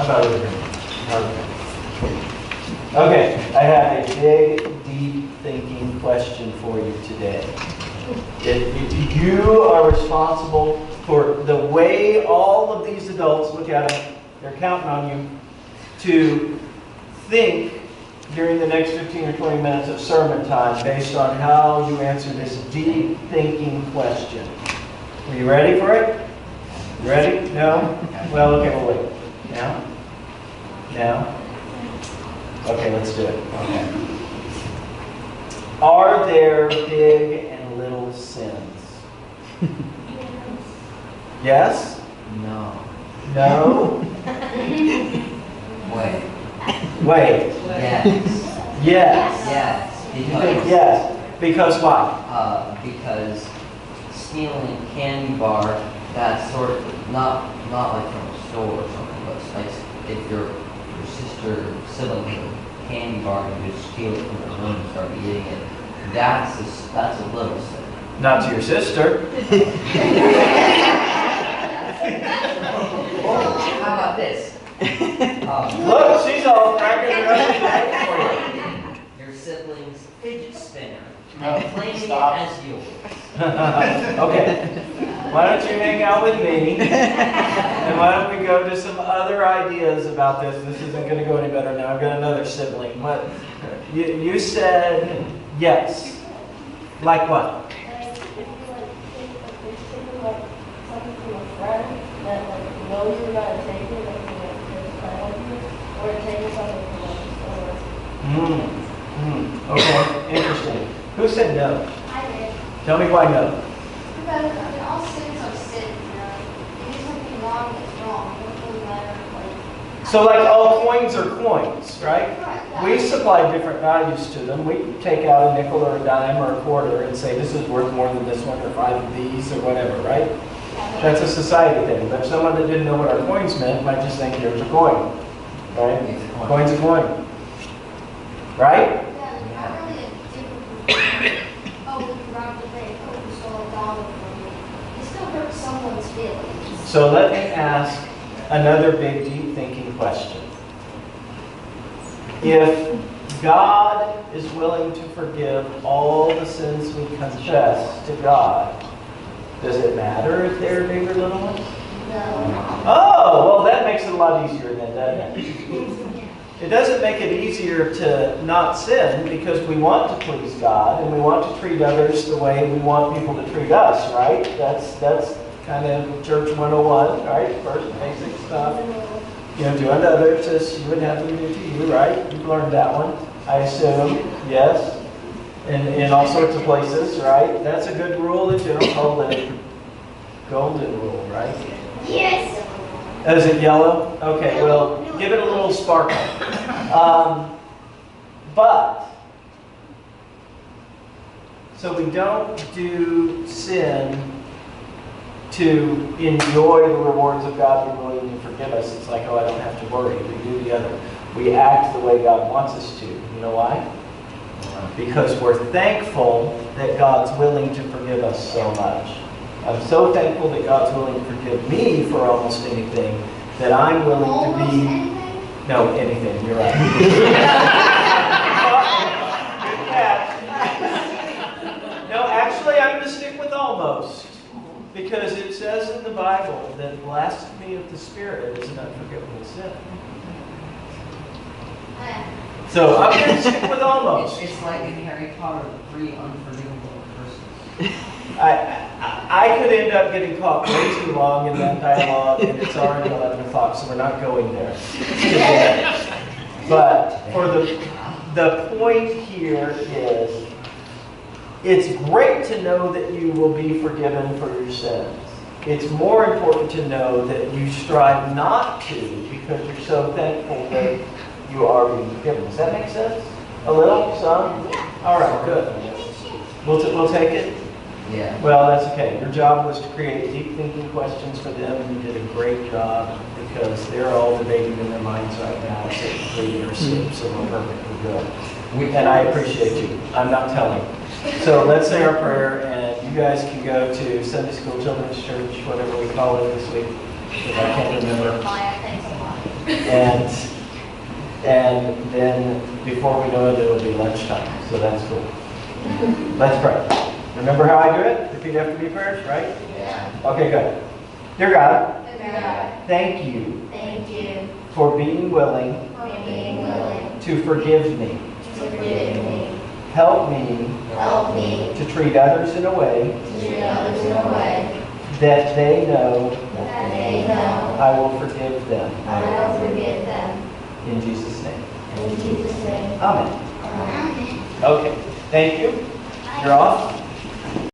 How about over here? Okay, I have a big, deep thinking question for you today. You are responsible for the way all of these adults, look at them, they're counting on you to think during the next 15 or 20 minutes of sermon time based on how you answer this deep thinking question. Are you ready for it? You ready? No? Well, okay, we'll wait. Now? Now? Okay, let's do it. Okay. Are there big and little sins? Yes? No. No? Wait. Wait. Yes. Yes. Yes. You think yes. Because why? Because stealing a candy bar, that's sort of not like from a store or something, but it's like if your sister or sibling has a candy bar and you just steal it from her room and start eating it, that's a little sin. Not to your sister. How about this? Look, she's all cracking her up. Your sibling's fidget spinner. No, Claiming stop. it as yours. Okay. Why don't you hang out with me? And why don't we go to some other ideas about this? This isn't going to go any better now. I've got another sibling. What? You said yes. Like what? Okay, interesting. Who said no? I did. Tell me why no. Because, I mean, all sins are sin, you know. If you do something wrong, it's wrong. It doesn't really matter, like... So like all coins are coins, right? Right. We supply different values to them. We take out a nickel or a dime or a quarter and say this is worth more than this one or 5 of these or whatever, right? That's a society thing. But someone that didn't know what our coins meant might just think here's a coin, right? Coin's a coin, right? Yeah, not really a difference. Oh, we robbed the bank. Oh, we stole a dollar from you. It still hurts someone's feelings. So let me ask another big, deep thinking question. If God is willing to forgive all the sins we confess to God, does it matter if they're big or little ones? No. Oh, well that makes it a lot easier then, doesn't it? It doesn't make it easier to not sin because we want to please God and we want to treat others the way we want people to treat us, right? That's kind of church 101, right? First basic stuff. You know, do unto others as you would have them do to you, right? You've learned that one, I assume. Yes. In all sorts of places, right? That's a good rule that you don't call the golden rule, right? Yes. Oh, is it yellow? Okay, well, give it a little sparkle. So we don't do sin to enjoy the rewards of God being willing to forgive us. It's like, oh, I don't have to worry. We do the other. We act the way God wants us to. You know why? Because we're thankful that God's willing to forgive us so much. I'm so thankful that God's willing to forgive me for almost anything that I'm willing to be... Anything? No, anything. You're right. Good catch. No, actually, I'm going to stick with almost. Because it says in the Bible that blasphemy of the Spirit is an unforgivable sin. So I'm going to stick with almost. It's like in Harry Potter, the 3 unforgivable curses. I could end up getting caught way too long in that dialogue, and it's already 11 o'clock, so we're not going there today. But for the point here is, it's great to know that you will be forgiven for your sins. It's more important to know that you strive not to because you're so thankful that you are being forgiven. Does that make sense? A little? Some? All right, good. We'll take it? Yeah. Well, that's okay. Your job was to create deep thinking questions for them, and you did a great job because they're all debating in their minds right now at 3 or 6, so we're perfectly good. And I appreciate you. I'm not telling. So let's say our prayer, and you guys can go to Sunday School, Children's Church, whatever we call it this week, if I can't remember. Maya, thanks a lot. And then before we know it, it'll be lunchtime. So that's cool. Let's pray. Remember how I do it? Repeat after me first, right? Yeah. Okay, good. Dear God, God, thank you thank you for being willing for being willing to forgive me. to forgive me. Help me Help me to treat others in a way to treat others in a way that they know that they know I will forgive them. I will forgive them. In Jesus' name. In Jesus' name. Amen. Amen. Okay. Thank you. You're off.